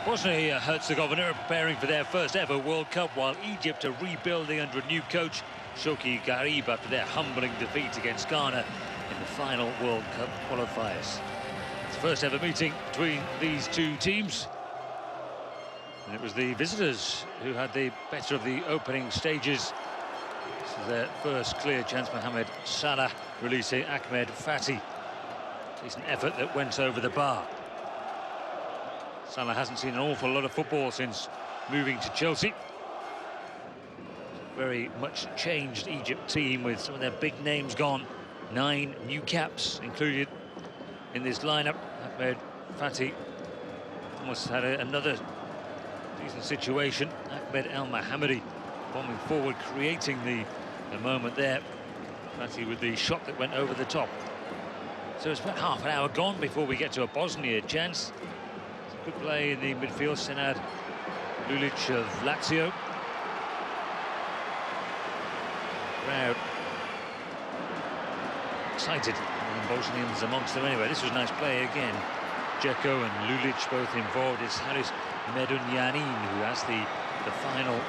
Bosnia-Herzegovina are preparing for their first ever World Cup, while Egypt are rebuilding under a new coach, Shoki Garib, after their humbling defeat against Ghana in the final World Cup qualifiers. It's the first ever meeting between these two teams, and it was the visitors who had the better of the opening stages. This is their first clear chance. Mohamed Salah releasing Ahmed Fatih. Decent effort that went over the bar. Salah hasn't seen an awful lot of football since moving to Chelsea. Very much changed Egypt team with some of their big names gone. 9 new caps included in this lineup. Ahmed Fatih almost had another decent situation. Ahmed El Mohammadi bombing forward, creating the moment there. Fatih with the shot that went over the top. So it's about half an hour gone before we get to a Bosnia chance. Good play in the midfield. Senad Lulic of Lazio. Crowd excited, and Bosnians amongst them anyway. This was a nice play again. Dzeko and Lulic both involved. It's Haris Medunjanin who has the final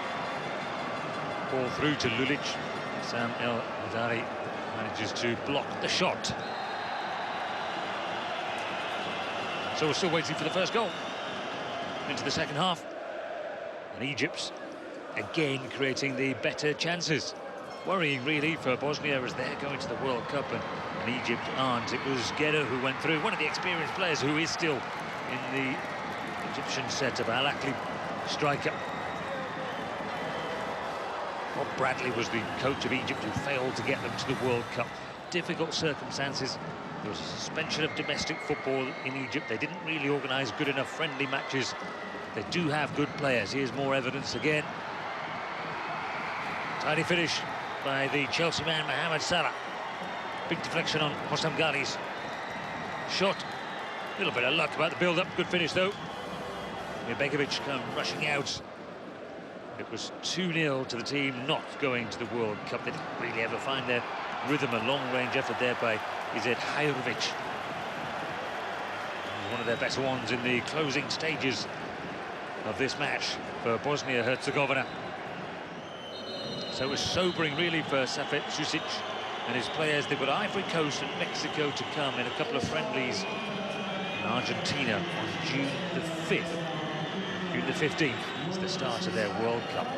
ball through to Lulic. Sam El Hadari manages to block the shot. So we're still waiting for the first goal into the second half. And Egypt's again creating the better chances. Worrying really for Bosnia as they're going to the World Cup and Egypt aren't. It was Guerra who went through, one of the experienced players who is still in the Egyptian setup, Al Akli striker. Bob Bradley was the coach of Egypt who failed to get them to the World Cup. Difficult circumstances. There was a suspension of domestic football in Egypt. They didn't really organise good enough friendly matches. They do have good players. Here's more evidence again. Tidy finish by the Chelsea man, Mohamed Salah. Big deflection on Hossam Ghali's shot. A little bit of luck about the build-up. Good finish, though. Begovic come rushing out. It was 2-0 to the team not going to the World Cup. They didn't really ever find their rhythm. A long-range effort there by Izet Hajovic. One of their better ones in the closing stages of this match for Bosnia-Herzegovina. So it was sobering really for Safet Susic and his players. They've got Ivory Coast and Mexico to come in a couple of friendlies in Argentina on June the 5th. June the 15th is the start of their World Cup.